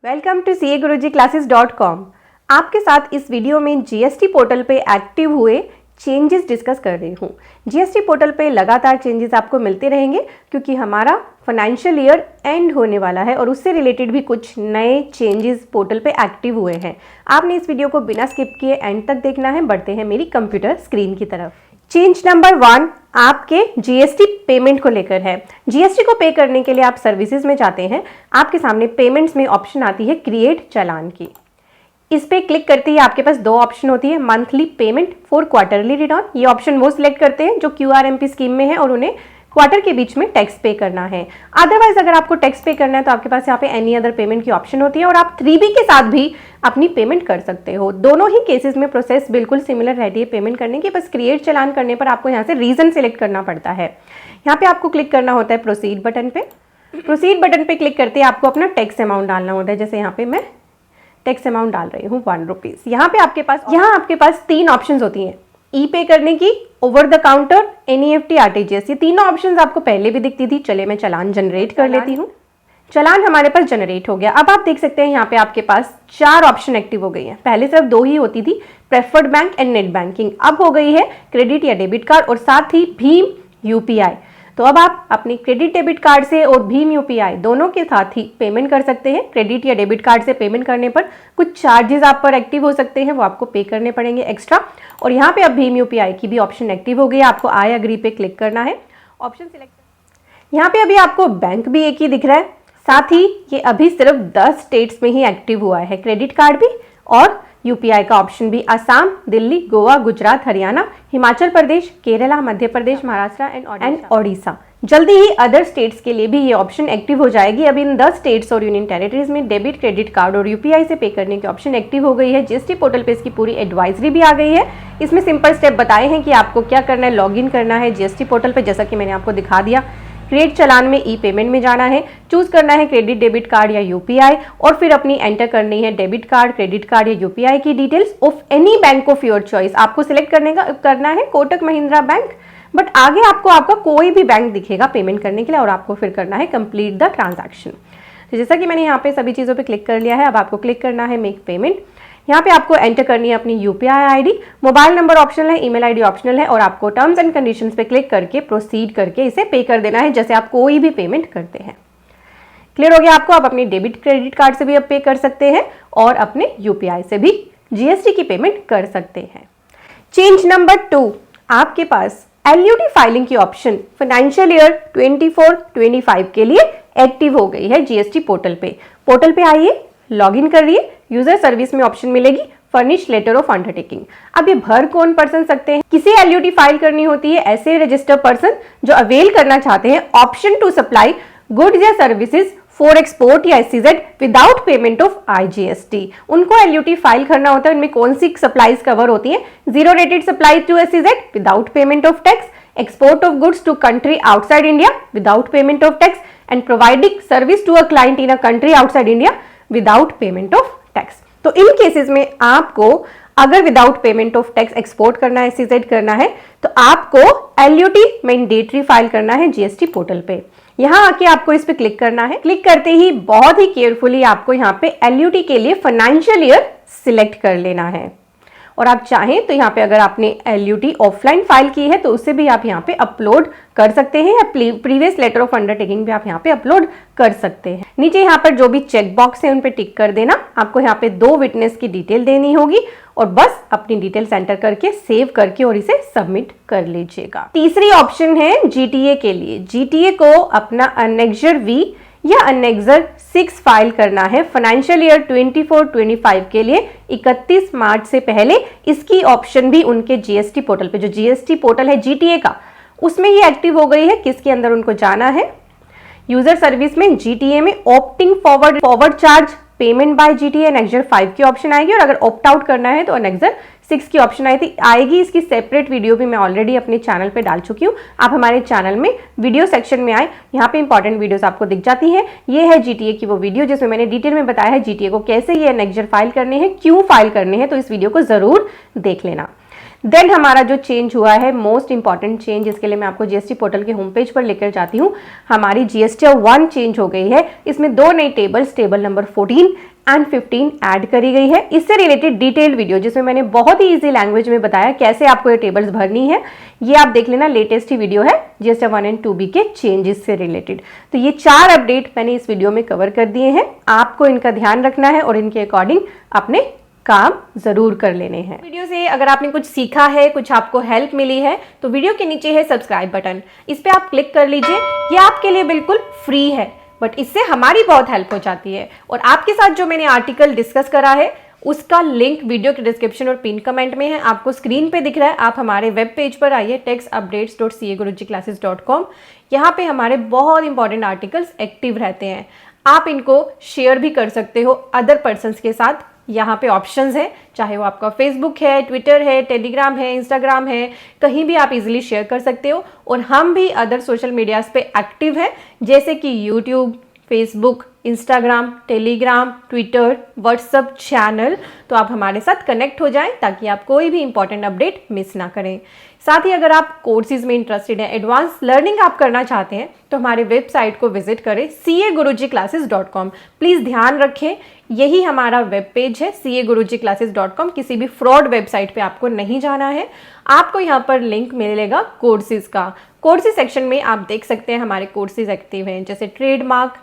Welcome to CAGurujiClasses.com। आपके साथ इस वीडियो में जीएसटी पोर्टल पे एक्टिव हुए चेंजेस डिस्कस कर रही हूँ। जीएसटी पोर्टल पे लगातार चेंजेस आपको मिलते रहेंगे क्योंकि हमारा फाइनेंशियल ईयर एंड होने वाला है और उससे रिलेटेड भी कुछ नए चेंजेस पोर्टल पे एक्टिव हुए हैं। आपने इस वीडियो को बिना स्किप किए एंड तक देखना है। बढ़ते हैं मेरी कंप्यूटर स्क्रीन की तरफ। चेंज नंबर 1 आपके जीएसटी पेमेंट को लेकर है। जीएसटी को पे करने के लिए आप सर्विसेज में जाते हैं, आपके सामने पेमेंट्स में ऑप्शन आती है क्रिएट चालान की। इस पे क्लिक करते ही आपके पास दो ऑप्शन होती है, monthly payment for quarterly return. ये ऑप्शन वो सिलेक्ट करते हैं जो QRMP स्कीम में है और उन्हें क्वार्टर के बीच में टैक्स पे करना है। अदरवाइज अगर आपको टैक्स पे करना है तो आपके पास यहाँ पे एनी अदर पेमेंट की ऑप्शन होती है और आप 3B के साथ भी अपनी पेमेंट कर सकते हो। दोनों ही केसेस में प्रोसेस बिल्कुल सिमिलर रहती है पेमेंट करने की, बस क्रिएट चालान करने पर आपको यहाँ से रीजन सिलेक्ट करना पड़ता है। यहाँ पे आपको क्लिक करना होता है प्रोसीड बटन पे। प्रोसीड बटन पे क्लिक करते ही आपको अपना टैक्स अमाउंट डालना होता है। जैसे यहाँ पे मैं टैक्स अमाउंट डाल रही हूँ 1 रुपीज। यहाँ पे आपके पास 3 ऑप्शन होती हैं, ई पे करने की, over the counter, NEFT, RTGS। ये तीनों ऑप्शंस आपको पहले भी दिखती थी। चले मैं चालान जनरेट कर लेती हूँ। चालान हमारे पास जनरेट हो गया। अब आप देख सकते हैं यहाँ पे आपके पास 4 ऑप्शन एक्टिव हो गई हैं। पहले सिर्फ 2 ही होती थी, preferred bank and net banking. अब हो गई है क्रेडिट या डेबिट कार्ड और साथ ही भीम UPI। तो अब आप अपनी क्रेडिट डेबिट कार्ड से और भीम UPI दोनों के साथ ही पेमेंट कर सकते हैं। क्रेडिट या डेबिट कार्ड से पेमेंट करने पर कुछ चार्जेस आप पर एक्टिव हो सकते हैं, वो आपको पे करने पड़ेंगे एक्स्ट्रा। और यहाँ पे अब भीम UPI की भी ऑप्शन एक्टिव हो गई है। आपको आई एग्री पे क्लिक करना है, ऑप्शन सिलेक्ट। यहाँ पे अभी आपको बैंक भी एक ही दिख रहा है, साथ ही ये अभी सिर्फ 10 स्टेट्स में ही एक्टिव हुआ है। क्रेडिट कार्ड भी और UPI का ऑप्शन भी असम, दिल्ली, गोवा, गुजरात, हरियाणा, हिमाचल प्रदेश, केरला, मध्य प्रदेश, महाराष्ट्र एंड ओडिशा। जल्दी ही अदर स्टेट्स के लिए भी ये ऑप्शन एक्टिव हो जाएगी। अभी इन 10 स्टेट्स और यूनियन टेरिटरीज में डेबिट, क्रेडिट कार्ड और UPI से पे करने की ऑप्शन एक्टिव हो गई है। जीएसटी पोर्टल पे इसकी पूरी एडवाइजरी भी आ गई है। इसमें सिंपल स्टेप बताए हैं कि आपको क्या करना है। लॉगिन करना है जीएसटी पोर्टल पे, जैसा कि मैंने आपको दिखा दिया। क्रिएट चालान में ई पेमेंट में जाना है, चूज करना है क्रेडिट डेबिट कार्ड या UPI और फिर अपनी एंटर करनी है डेबिट कार्ड, क्रेडिट कार्ड या UPI की details of any bank of your choice. आपको सिलेक्ट करना है कोटक महिंद्रा बैंक, बट आगे आपको आपका कोई भी बैंक दिखेगा पेमेंट करने के लिए और आपको फिर करना है कंप्लीट द ट्रांजैक्शन। तो जैसा कि मैंने यहाँ पे सभी चीज़ों पे क्लिक कर लिया है, अब आपको क्लिक करना है मेक पेमेंट। यहाँ पे आपको एंटर करनी है अपनी UPI ID, mobile number optional है, ईमेल ID ऑप्शनल है और आपको टर्म्स एंड कंडीशंस पे क्लिक करके प्रोसीड करके इसे पे कर देना है जैसे आप कोई भी पेमेंट करते हैं। क्लियर हो गया आपको। आप अपनी डेबिट क्रेडिट कार्ड से भी अब पे कर सकते हैं और अपने UPI से भी GST की पेमेंट कर सकते हैं। चेंज नंबर 2 आपके पास LUT फाइलिंग की ऑप्शन फाइनेंशियल ईयर 24-25 के लिए एक्टिव हो गई है जीएसटी पोर्टल पे। पोर्टल पे आइए, लॉगिन करिए, यूजर सर्विस में ऑप्शन मिलेगी फर्निश लेटर ऑफ अंडरटेकिंग। अब ये भर कौन पर्सन सकते हैं? किसे LUT फाइल करनी होती है? ऐसे रजिस्टर्ड पर्सन जो अवेल करना चाहते हैं ऑप्शन टू सप्लाई गुड्स या सर्विसेज फॉर एक्सपोर्ट या SEZ without payment of IGST। उनको LUT फाइल करना होता है। इनमें कौन सी सप्लाईज कवर होती हैं? 0 rated supply to SEZ without payment of tax, export of goods to country outside India without payment of tax and providing service to a client in a country outside India without payment of tax. तो इन cases में आपको अगर without payment of tax export करना है, SEZ करना है, तो आपको LUT मैंडेटरी फाइल करना है जीएसटी पोर्टल पे। यहाँ आके आपको इस पे क्लिक करना है। क्लिक करते ही बहुत ही केयरफुली आपको यहाँ पे LUT के लिए फाइनेंशियल ईयर सिलेक्ट कर लेना है और आप चाहें तो यहाँ पे अगर आपने LUT ऑफलाइन फाइल की है तो उससे भी आप यहाँ पे अपलोड कर सकते हैं या प्रीवियस लेटर ऑफ अंडरटेकिंग भी आप यहाँ पे अपलोड कर सकते हैं। नीचे यहाँ पर जो भी चेक बॉक्स है उन पे टिक कर देना। आपको यहाँ पे 2 विटनेस की डिटेल देनी होगी और बस अपनी डिटेल्स एंटर करके सेव करके और इसे सबमिट कर लीजिएगा। तीसरी ऑप्शन है GTA के लिए। GTA को अपना अनेक्जर V या अनेक्जर 6 फाइल करना है फाइनेंशियल ईयर 24-25 के लिए 31 मार्च से पहले। इसकी ऑप्शन भी उनके जीएसटी पोर्टल पे, जो जीएसटी पोर्टल है GTA का, उसमें ये एक्टिव हो गई है। किसके अंदर उनको जाना है? यूजर सर्विस में GTA में opting forward charge payment by GTA annexure 5 की ऑप्शन आएगी और अगर ऑप्ट आउट करना है तो अनेक्जर 6 की ऑप्शन आएगी। इसकी सेपरेट वीडियो भी मैं ऑलरेडी अपने चैनल पे डाल चुकी हूँ। आप हमारे चैनल में वीडियो सेक्शन में आए, यहाँ पे इंपॉर्टेंट वीडियोस आपको दिख जाती हैं। ये है GTA की वो वीडियो जिसमें मैंने डिटेल में बताया है GTA को कैसे ये अनेक्जर फाइल करने हैं, क्यों फाइल करने हैं, तो इस वीडियो को जरूर देख लेना। देन हमारा जो चेंज हुआ है, मोस्ट इंपॉर्टेंट चेंज, इसके लिए मैं आपको जीएसटी पोर्टल के होम पेज पर लेकर जाती हूँ। हमारी जीएसटी 1 चेंज हो गई है। इसमें 2 नई tables, table number 14 and 15 add करी गई है। इससे रिलेटेड डिटेल्ड वीडियो जिसमें मैंने बहुत ही इजी लैंग्वेज में बताया कैसे आपको ये टेबल्स भरनी है, ये आप देख लेना, लेटेस्ट ही वीडियो है जीएसटी 1 एंड 2B के चेंजेस से रिलेटेड। तो ये 4 अपडेट मैंने इस वीडियो में कवर कर दिए हैं। आपको इनका ध्यान रखना है और इनके अकॉर्डिंग अपने काम जरूर कर लेने हैं। वीडियो से अगर आपने कुछ सीखा है, कुछ आपको हेल्प मिली है, तो वीडियो के नीचे है सब्सक्राइब बटन, इस पे आप क्लिक कर लीजिए। ये आपके लिए बिल्कुल फ्री है, बट इससे हमारी बहुत हेल्प हो जाती है। और आपके साथ जो मैंने आर्टिकल डिस्कस करा है उसका लिंक वीडियो के डिस्क्रिप्शन और पिन कमेंट में है, आपको स्क्रीन पे दिख रहा है। आप हमारे वेब पेज पर आइए, textupdates.cagurujiclasses.com। यहाँ पे हमारे बहुत इंपॉर्टेंट आर्टिकल्स एक्टिव रहते हैं। आप इनको शेयर भी कर सकते हो अदर पर्सन्स के साथ। यहाँ पे ऑप्शंस है, चाहे वो आपका फेसबुक है, ट्विटर है, टेलीग्राम है, इंस्टाग्राम है, कहीं भी आप इजीली शेयर कर सकते हो। और हम भी अदर सोशल मीडियाज पे एक्टिव है, जैसे कि YouTube, Facebook, Instagram, Telegram, Twitter, WhatsApp channel. तो आप हमारे साथ कनेक्ट हो जाएं ताकि आप कोई भी इंपॉर्टेंट अपडेट मिस ना करें। साथ ही अगर आप कोर्सेज में इंटरेस्टेड हैं, एडवांस लर्निंग आप करना चाहते हैं, तो हमारे वेबसाइट को विजिट करें cagurujiclasses.com। प्लीज़ ध्यान रखें, यही हमारा वेब पेज है cagurujiclasses.com। किसी भी फ्रॉड वेबसाइट पे आपको नहीं जाना है। आपको यहाँ पर लिंक मिलेगा कोर्सेज का। कोर्सेज सेक्शन में आप देख सकते हैं हमारे कोर्सेज एक्टिव हैं, जैसे trademark,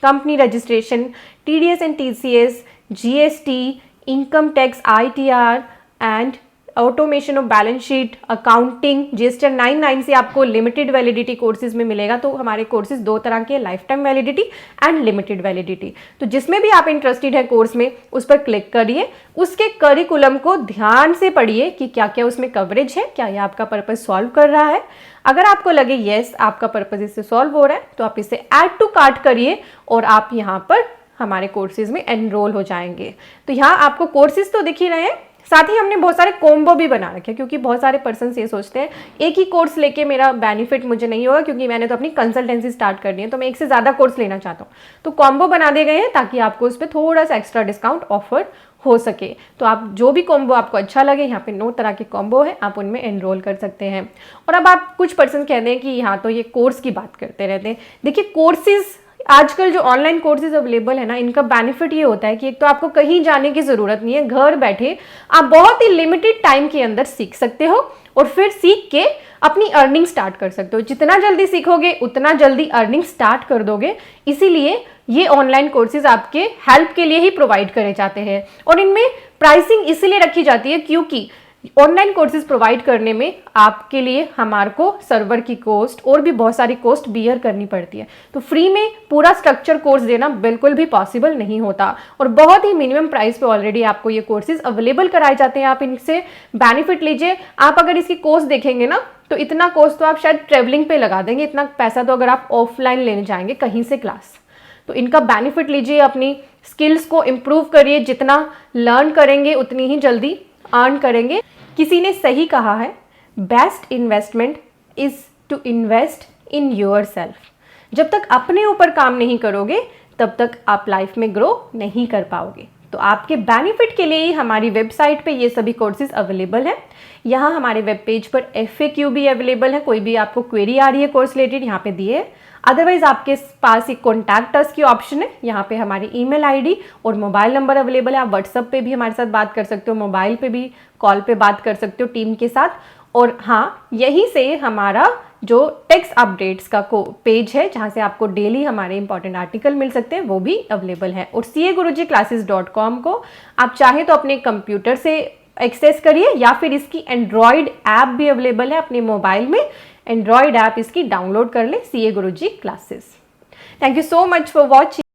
company registration, TDS and TCS, GST, income tax, ITR and automation of balance sheet, accounting. GST 99 से आपको लिमिटेड वैलिडिटी कोर्सेज में मिलेगा। तो हमारे कोर्सेज 2 तरह के, life time validity and limited validity. तो जिसमें भी आप इंटरेस्टेड है कोर्स में, उस पर क्लिक करिए, उसके करिकुलम को ध्यान से पढ़िए कि क्या क्या उसमें कवरेज है, क्या यह आपका पर्पज सॉल्व कर रहा है। अगर आपको लगे यस आपका पर्पज इससे सॉल्व हो रहा है, तो आप इसे ऐड टू कार्ट करिए और आप यहाँ पर हमारे कोर्सेज में एनरोल हो जाएंगे। तो यहाँ आपको कोर्सेज तो दिख ही रहे हैं, साथ ही हमने बहुत सारे कॉम्बो भी बना रखे हैं, क्योंकि बहुत सारे पर्सन ये सोचते हैं एक ही कोर्स लेके मेरा बेनिफिट मुझे नहीं होगा, क्योंकि मैंने तो अपनी कंसल्टेंसी स्टार्ट करनी है, तो मैं एक से ज़्यादा कोर्स लेना चाहता हूँ। तो कॉम्बो बना दिए गए हैं ताकि आपको उस पर थोड़ा सा एक्स्ट्रा डिस्काउंट ऑफर हो सके। तो आप जो भी कॉम्बो आपको अच्छा लगे, यहाँ पे 9 तरह के कॉम्बो है, आप उनमें एनरोल कर सकते हैं। और अब आप कुछ पर्सन कहते हैं कि यहाँ तो ये कोर्स की बात करते रहते हैं। देखिए, कोर्सेज आजकल जो ऑनलाइन कोर्सेज अवेलेबल है ना, इनका बेनिफिट ये होता है कि एक तो आपको कहीं जाने की ज़रूरत नहीं है, घर बैठे आप बहुत ही लिमिटेड टाइम के अंदर सीख सकते हो और फिर सीख के अपनी अर्निंग स्टार्ट कर सकते हो। जितना जल्दी सीखोगे उतना जल्दी अर्निंग स्टार्ट कर दोगे। इसीलिए ये ऑनलाइन कोर्सेज आपके हेल्प के लिए ही प्रोवाइड करे जाते हैं। और इनमें प्राइसिंग इसीलिए रखी जाती है क्योंकि ऑनलाइन कोर्सेज प्रोवाइड करने में आपके लिए हमारे को सर्वर की कॉस्ट और भी बहुत सारी कॉस्ट बियर करनी पड़ती है। तो फ्री में पूरा स्ट्रक्चर कोर्स देना बिल्कुल भी पॉसिबल नहीं होता और बहुत ही मिनिमम प्राइस पे ऑलरेडी आपको ये कोर्सेज अवेलेबल कराए जाते हैं। आप इनसे बेनिफिट लीजिए। आप अगर इसकी कॉस्ट देखेंगे ना, तो इतना कॉस्ट तो आप शायद ट्रेवलिंग पे लगा देंगे, इतना पैसा तो अगर आप ऑफलाइन लेने जाएंगे कहीं से क्लास। तो इनका बेनिफिट लीजिए, अपनी स्किल्स को इम्प्रूव करिए। जितना लर्न करेंगे उतनी ही जल्दी अर्न करेंगे। किसी ने सही कहा है, best investment is to invest in yourself. जब तक अपने ऊपर काम नहीं करोगे तब तक आप लाइफ में ग्रो नहीं कर पाओगे। तो आपके बेनिफिट के लिए ही हमारी वेबसाइट पे ये सभी कोर्सेज अवेलेबल हैं। यहाँ हमारे वेब पेज पर FAQ भी अवेलेबल है। कोई भी आपको क्वेरी आ रही है कोर्स रिलेटेड, यहाँ पे दिए। अदरवाइज आपके पास एक कॉन्टैक्ट अस की ऑप्शन है, यहाँ पे हमारी ईमेल ID और मोबाइल नंबर अवेलेबल है। आप व्हाट्सएप पे भी हमारे साथ बात कर सकते हो, मोबाइल पे भी कॉल पे बात कर सकते हो टीम के साथ। और हाँ, यहीं से हमारा जो टेक्स्ट अपडेट्स का पेज है, जहाँ से आपको डेली हमारे इंपॉर्टेंट आर्टिकल मिल सकते हैं, वो भी अवेलेबल है। और cagurujiclasses.com को आप चाहें तो अपने कंप्यूटर से एक्सेस करिए या फिर इसकी एंड्रॉयड ऐप भी अवेलेबल है। अपने मोबाइल में एंड्रॉयड ऐप इसकी डाउनलोड कर ले, CA Guruji classes. Thank you so much for watching.